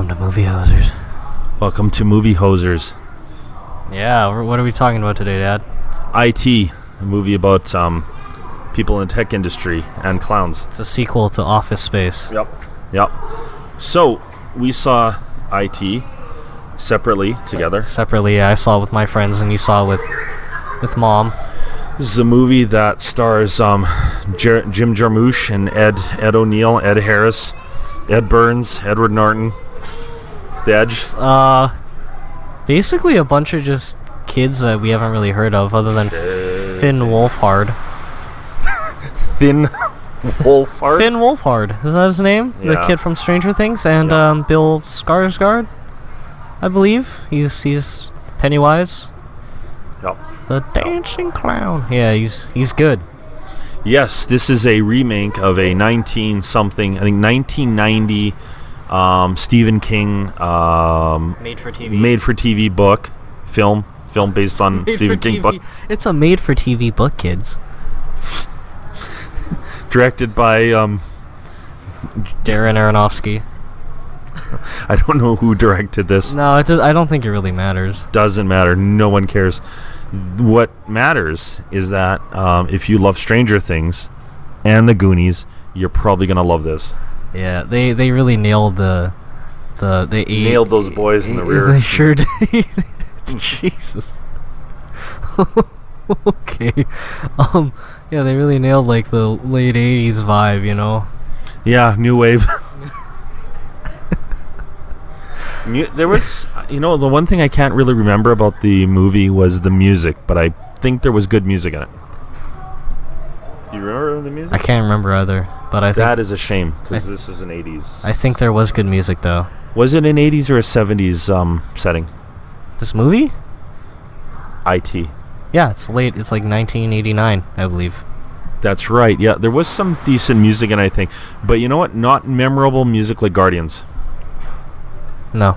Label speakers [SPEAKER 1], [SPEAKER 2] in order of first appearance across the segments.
[SPEAKER 1] Welcome to Movie Hosers.
[SPEAKER 2] Welcome to Movie Hosers.
[SPEAKER 1] Yeah, what are we talking about today, Dad?
[SPEAKER 2] IT, a movie about people in the tech industry and clowns.
[SPEAKER 1] It's a sequel to Office Space.
[SPEAKER 2] Yep. So, we saw IT separately, together.
[SPEAKER 1] Separately, yeah, I saw it with my friends, and you saw it with Mom.
[SPEAKER 2] This is a movie that stars Jim Jarmusch and Ed O'Neill, Ed Harris, Ed Burns, Edward Norton, The Edge.
[SPEAKER 1] Basically a bunch of just kids that we haven't really heard of, other than Finn Wolfhard.
[SPEAKER 2] Finn Wolfhard?
[SPEAKER 1] Finn Wolfhard, is that his name?
[SPEAKER 2] Yeah.
[SPEAKER 1] The kid from Stranger Things, and Bill Skarsgård, I believe. He's Pennywise.
[SPEAKER 2] Yep.
[SPEAKER 1] The dancing clown. Yeah, he's good.
[SPEAKER 2] Yes, this is a remake of a 1990 Stephen King made-for-TV book, film based on Stephen King book.
[SPEAKER 1] It's a made-for-TV book, kids.
[SPEAKER 2] Directed by
[SPEAKER 1] Darren Aronofsky.
[SPEAKER 2] I don't know who directed this.
[SPEAKER 1] No, I don't think it really matters.
[SPEAKER 2] Doesn't matter. No one cares. What matters is that if you love Stranger Things and The Goonies, you're probably gonna love this.
[SPEAKER 1] Yeah, they really nailed
[SPEAKER 2] nailed those boys in the rear.
[SPEAKER 1] They sure did. Jesus. Okay. Yeah, they really nailed like the late '80s vibe, you know.
[SPEAKER 2] Yeah, new wave. There was, the one thing I can't really remember about the movie was the music, but I think there was good music in it. Do you remember the music?
[SPEAKER 1] I can't remember either, but I think
[SPEAKER 2] that is a shame because this is an 80s.
[SPEAKER 1] I think there was good music though.
[SPEAKER 2] Was it an 80s or a 70s setting?
[SPEAKER 1] This movie?
[SPEAKER 2] IT.
[SPEAKER 1] Yeah, it's late. It's like 1989, I believe.
[SPEAKER 2] That's right. Yeah, there was some decent music in it, I think. But you know what? Not memorable music like Guardians.
[SPEAKER 1] No.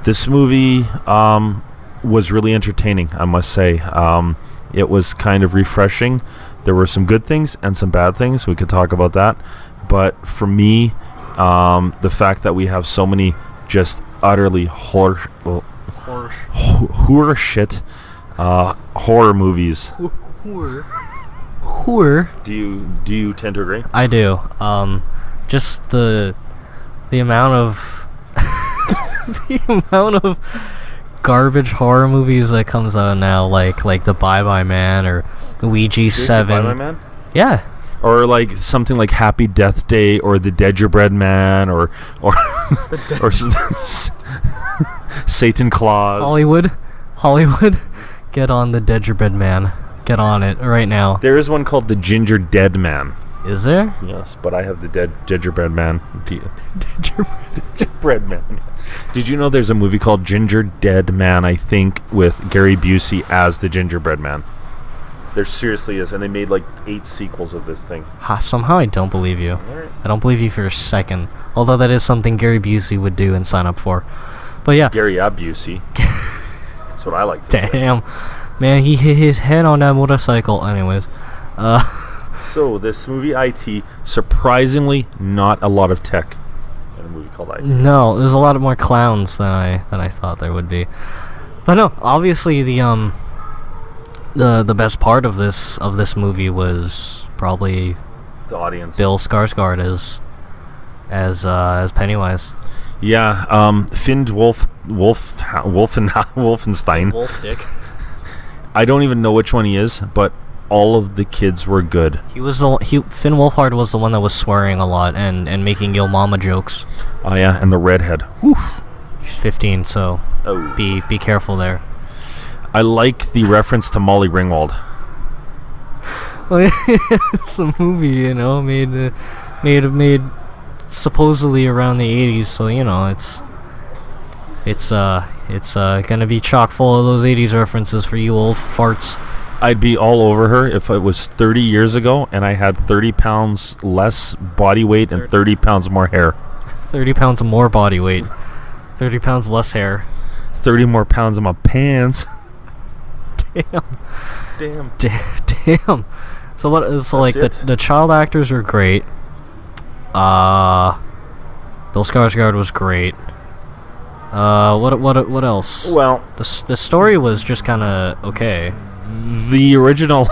[SPEAKER 2] This movie was really entertaining, I must say. It was kind of refreshing. There were some good things and some bad things. We could talk about that. But for me, the fact that we have so many just utterly horror movies.
[SPEAKER 1] Horror.
[SPEAKER 2] Do you tend to agree?
[SPEAKER 1] I do. Just the amount of garbage horror movies that comes out now, like the Bye Bye Man or Ouija 7.
[SPEAKER 2] Bye Bye Man?
[SPEAKER 1] Yeah.
[SPEAKER 2] Or like something like Happy Death Day or The Gingerbread Man or Satan Claus.
[SPEAKER 1] Hollywood, get on The Gingerbread Man. Get on it right now.
[SPEAKER 2] There is one called The Ginger Dead Man.
[SPEAKER 1] Is there?
[SPEAKER 2] Yes, but I have the Gingerbread Man. Gingerbread Man. Did you know there's a movie called Ginger Dead Man, I think, with Gary Busey as the Gingerbread Man? There seriously is, and they made like 8 sequels of this thing.
[SPEAKER 1] Somehow I don't believe you.
[SPEAKER 2] Right.
[SPEAKER 1] I don't believe you for a second. Although that is something Gary Busey would do and sign up for. But yeah.
[SPEAKER 2] Gary Busey. That's what I like to say.
[SPEAKER 1] Damn. Man, he hit his head on that motorcycle. Anyways.
[SPEAKER 2] So, this movie, IT, surprisingly not a lot of tech in a movie called IT.
[SPEAKER 1] No, there's a lot more clowns than I thought there would be. But no, obviously the best part of this movie was probably
[SPEAKER 2] The audience.
[SPEAKER 1] Bill Skarsgård as Pennywise.
[SPEAKER 2] Yeah, Finn Wolfenstein.
[SPEAKER 1] Wolf dick.
[SPEAKER 2] I don't even know which one he is, but all of the kids were good.
[SPEAKER 1] Finn Wolfhard was the one that was swearing a lot and making yo mama jokes.
[SPEAKER 2] Oh yeah, and the redhead. Woof.
[SPEAKER 1] She's 15, so be careful there.
[SPEAKER 2] I like the reference to Molly Ringwald.
[SPEAKER 1] Well, it's a movie, made supposedly around the 80s, so it's gonna be chock full of those 80s references for you old farts.
[SPEAKER 2] I'd be all over her if it was 30 years ago and I had 30 pounds less body weight and 30 pounds more hair.
[SPEAKER 1] 30 pounds more body weight. 30 pounds less hair.
[SPEAKER 2] 30 more pounds in my pants.
[SPEAKER 1] Damn. So what? So like the child actors were great. Bill Skarsgård was great. What else?
[SPEAKER 2] Well,
[SPEAKER 1] The story was just kind of okay.
[SPEAKER 2] the original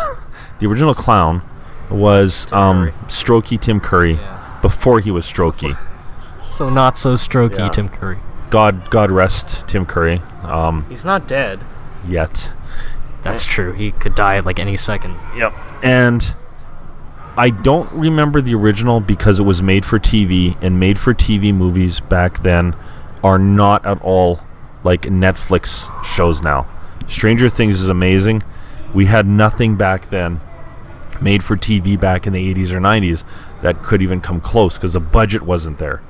[SPEAKER 2] clown was
[SPEAKER 1] Curry.
[SPEAKER 2] Strokey Tim Curry
[SPEAKER 1] Yeah.
[SPEAKER 2] before he was Strokey.
[SPEAKER 1] So not so strokey,
[SPEAKER 2] Yeah.
[SPEAKER 1] Tim Curry.
[SPEAKER 2] God rest Tim Curry.
[SPEAKER 1] He's not dead.
[SPEAKER 2] Yet.
[SPEAKER 1] That's true. He could die at like any second.
[SPEAKER 2] Yep. And I don't remember the original because it was made for TV, and made for TV movies back then are not at all like Netflix shows now. Stranger Things is amazing. We had nothing back then made for TV back in the 80s or 90s that could even come close because the budget wasn't there,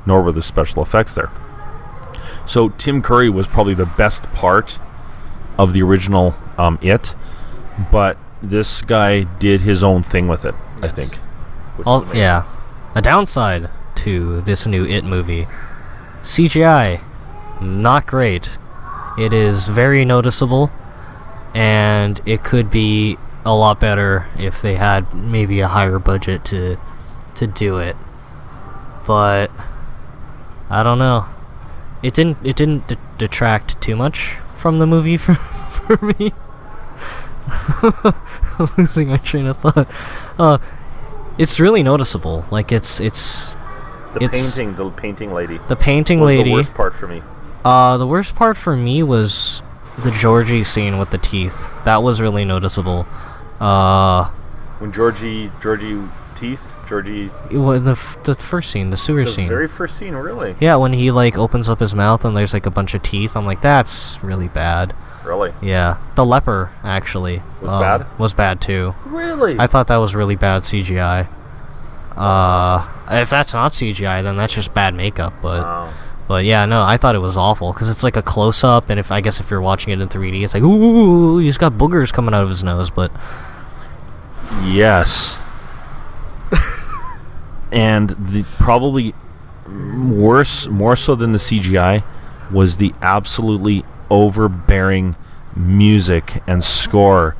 [SPEAKER 2] nor were the special effects there. So Tim Curry was probably the best part of the original It, but this guy did his own thing with it, I think. which is amazing.
[SPEAKER 1] Yeah. A downside to this new It movie. CGI, not great. It is very noticeable, and it could be a lot better if they had maybe a higher budget to do it. But I don't know. It didn't detract too much from the movie for me. I'm losing my train of thought. It's really noticeable. Like it's
[SPEAKER 2] The painting lady
[SPEAKER 1] the painting
[SPEAKER 2] was
[SPEAKER 1] lady.
[SPEAKER 2] the worst part for me.
[SPEAKER 1] The worst part for me was the Georgie scene with the teeth. That was really noticeable.
[SPEAKER 2] When Georgie
[SPEAKER 1] The first scene, the sewer
[SPEAKER 2] the
[SPEAKER 1] scene.
[SPEAKER 2] very first scene, really.
[SPEAKER 1] Yeah, when he like opens up his mouth and there's like a bunch of teeth. I'm like, that's really bad.
[SPEAKER 2] Really?
[SPEAKER 1] Yeah, the leper actually
[SPEAKER 2] Was bad?
[SPEAKER 1] Was bad too.
[SPEAKER 2] Really?
[SPEAKER 1] I thought that was really bad CGI. If that's not CGI, then that's just bad makeup. But yeah, no, I thought it was awful because it's like a close up, and if you're watching it in 3D, it's like ooh, he's got boogers coming out of his nose. But
[SPEAKER 2] Yes. And the probably worse, more so than the CGI, was the absolutely overbearing music and score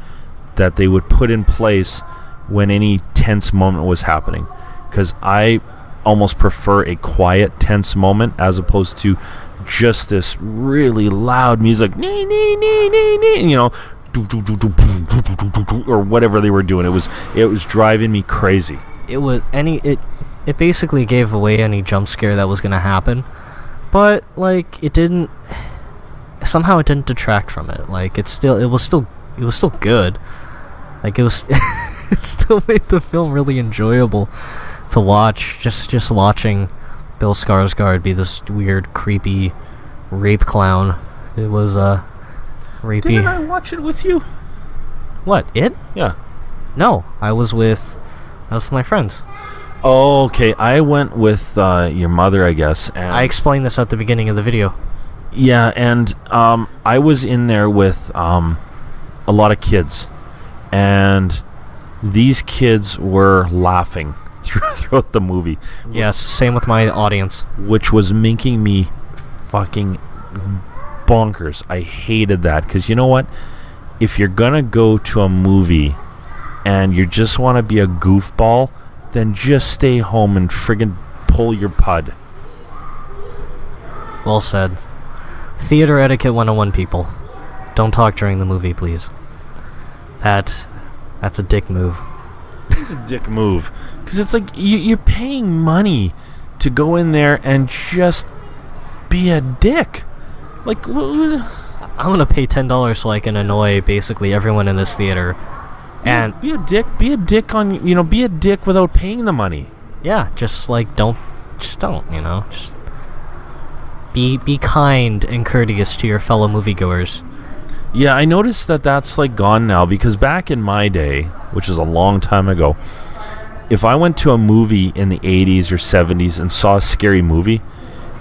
[SPEAKER 2] that they would put in place when any tense moment was happening. Because I almost prefer a quiet, tense moment as opposed to just this really loud music, you know, or whatever they were doing. It was driving me crazy.
[SPEAKER 1] it basically gave away any jump scare that was gonna happen, but like it didn't detract from it. Like it was still good. Like it was it still made the film really enjoyable to watch. Just watching Bill Skarsgård be this weird, creepy rape clown. It was rapey.
[SPEAKER 2] Didn't I watch it with you?
[SPEAKER 1] What, It?
[SPEAKER 2] Yeah.
[SPEAKER 1] No, I was with my friends.
[SPEAKER 2] Oh, okay. I went with your mother, I guess. And
[SPEAKER 1] I explained this at the beginning of the video.
[SPEAKER 2] yeah, and I was in there with a lot of kids, and these kids were laughing throughout the movie,
[SPEAKER 1] Yes, same with my audience.
[SPEAKER 2] which was making me fucking bonkers. I hated that because you know what? If you're gonna go to a movie and you just want to be a goofball, then just stay home and friggin' pull your pud.
[SPEAKER 1] Well said. Theater etiquette 101, people. Don't talk during the movie, please. That's a dick move.
[SPEAKER 2] It's a dick move because it's like you're paying money to go in there and just be a dick. Like,
[SPEAKER 1] I'm gonna pay $10 so I can annoy basically everyone in this theater. And
[SPEAKER 2] be a dick. Be a dick on be a dick without paying the money.
[SPEAKER 1] yeah, just don't, just be kind and courteous to your fellow moviegoers.
[SPEAKER 2] Yeah, I noticed that that's like gone now because back in my day, which is a long time ago, if I went to a movie in the 80s or 70s and saw a scary movie,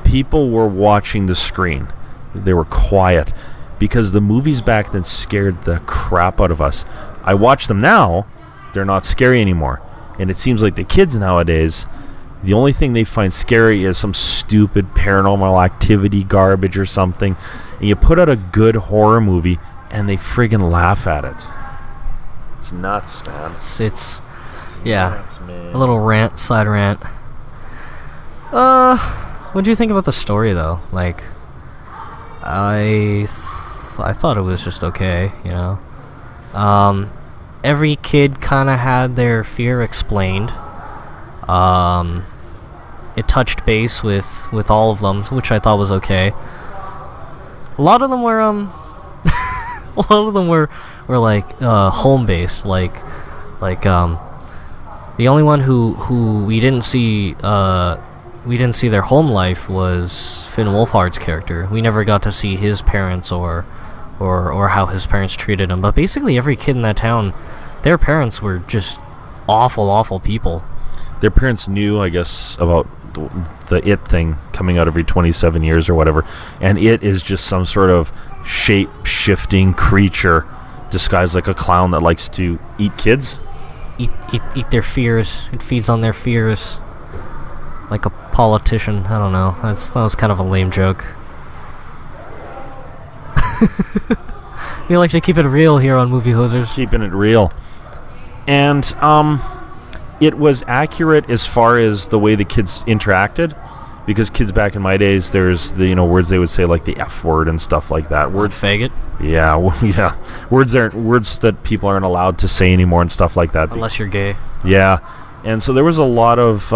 [SPEAKER 2] people were watching the screen. They were quiet because the movies back then scared the crap out of us. I watch them now, they're not scary anymore. And it seems like the kids nowadays, the only thing they find scary is some stupid Paranormal Activity garbage or something. And you put out a good horror movie and they friggin' laugh at it. It's nuts, man.
[SPEAKER 1] It's yeah,
[SPEAKER 2] Nuts, man.
[SPEAKER 1] a little side rant. what do you think about the story though? Like, I thought it was just okay, you know. Every kid kind of had their fear explained. It touched base with all of them, which I thought was okay. A lot of them were a lot of them were like home based, like the only one who we didn't see their home life was Finn Wolfhard's character. We never got to see his parents or how his parents treated him. But basically every kid in that town, their parents were just awful people.
[SPEAKER 2] Their parents knew, I guess, about the It thing coming out every 27 years or whatever, and It is just some sort of shape-shifting creature disguised like a clown that likes to eat kids.
[SPEAKER 1] Eat their fears. It feeds on their fears. Like a politician. I don't know. That was kind of a lame joke. We like to keep it real here on Movie Hosers.
[SPEAKER 2] Keeping it real. And it was accurate as far as the way the kids interacted, because kids back in my days, there's the words they would say like the F word and stuff like that.
[SPEAKER 1] Word faggot.
[SPEAKER 2] Yeah, yeah. Words that people aren't allowed to say anymore and stuff like that.
[SPEAKER 1] Unless you're gay.
[SPEAKER 2] Yeah, and so there was a lot of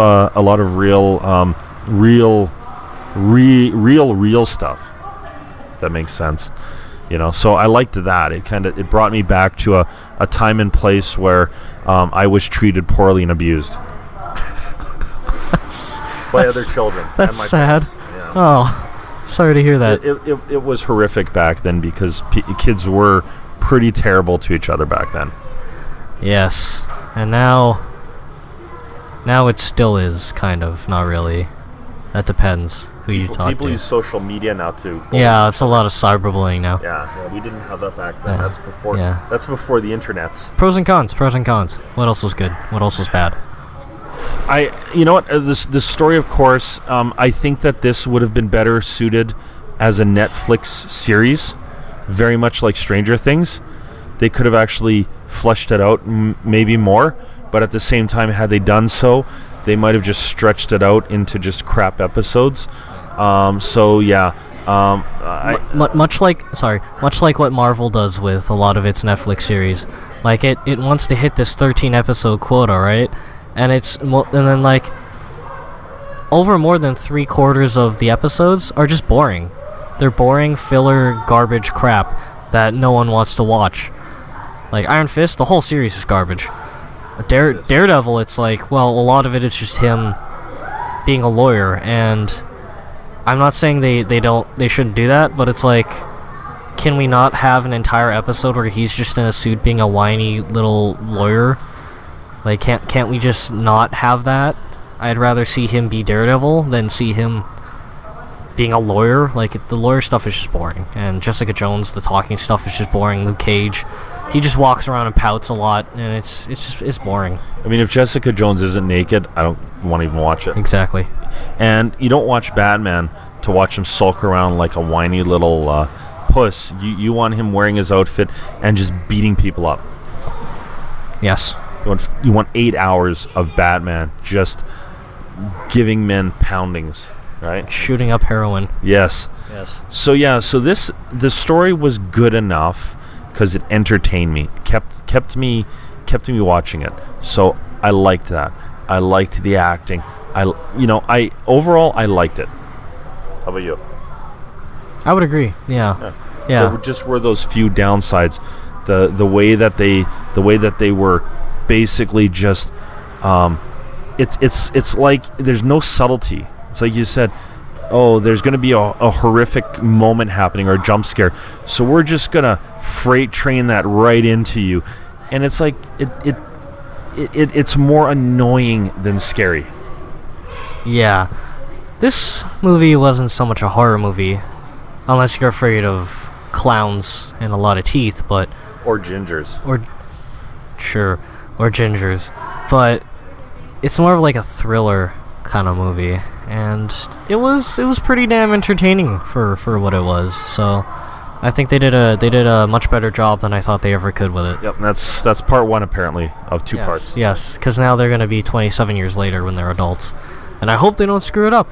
[SPEAKER 2] real stuff. If that makes sense. So I liked that. It brought me back to a time and place where I was treated poorly and abused by other children.
[SPEAKER 1] That's
[SPEAKER 2] and my
[SPEAKER 1] sad.
[SPEAKER 2] Yeah.
[SPEAKER 1] Oh, sorry to hear that.
[SPEAKER 2] It was horrific back then because kids were pretty terrible to each other back then.
[SPEAKER 1] Yes, and now it still is, kind of. Not really. That depends who you talk to.
[SPEAKER 2] People use social media now too.
[SPEAKER 1] Yeah, it's a lot of cyberbullying now.
[SPEAKER 2] Yeah, we didn't have that back then.
[SPEAKER 1] Yeah.
[SPEAKER 2] That's before the internets.
[SPEAKER 1] Pros and cons. What else was good? What else was bad?
[SPEAKER 2] You know what? This story, of course, I think that this would have been better suited as a Netflix series, very much like Stranger Things. They could have actually fleshed it out maybe more, but at the same time, had they done so, they might have just stretched it out into just crap episodes. So yeah,
[SPEAKER 1] much like what Marvel does with a lot of its Netflix series. Like it wants to hit this 13 episode quota, right? And then like over more than 3/4 of the episodes are just boring. They're boring filler garbage crap that no one wants to watch. Like Iron Fist, the whole series is garbage. Daredevil, it's like, well, a lot of it is just him being a lawyer, and I'm not saying they shouldn't do that, but it's like, can we not have an entire episode where he's just in a suit being a whiny little lawyer? Like, can't we just not have that? I'd rather see him be Daredevil than see him being a lawyer. Like, the lawyer stuff is just boring, and Jessica Jones, the talking stuff is just boring. Luke Cage, he just walks around and pouts a lot, and it's boring.
[SPEAKER 2] I mean, if Jessica Jones isn't naked, I don't want to even watch it.
[SPEAKER 1] Exactly.
[SPEAKER 2] And you don't watch Batman to watch him sulk around like a whiny little puss. You want him wearing his outfit and just beating people up.
[SPEAKER 1] Yes.
[SPEAKER 2] You want 8 hours of Batman just giving men poundings, right?
[SPEAKER 1] Shooting up heroin.
[SPEAKER 2] Yes.
[SPEAKER 1] Yes.
[SPEAKER 2] So yeah, the story was good enough because it entertained me, kept me watching it. So I liked that. I liked the acting. Overall I liked it. How about you?
[SPEAKER 1] I would agree. Yeah.
[SPEAKER 2] There just were those few downsides. The way that they were basically just it's like there's no subtlety. It's like you said, oh, there's going to be a horrific moment happening or a jump scare, so we're just going to freight train that right into you, and it's like it's more annoying than scary.
[SPEAKER 1] Yeah, this movie wasn't so much a horror movie, unless you're afraid of clowns and a lot of teeth, but
[SPEAKER 2] or gingers,
[SPEAKER 1] or gingers, but it's more of like a thriller kind of movie, and it was pretty damn entertaining for what it was. So I think they did a much better job than I thought they ever could with it.
[SPEAKER 2] Yep, and that's part one apparently of two parts.
[SPEAKER 1] Yes, because now they're going to be 27 years later when they're adults, and I hope they don't screw it up.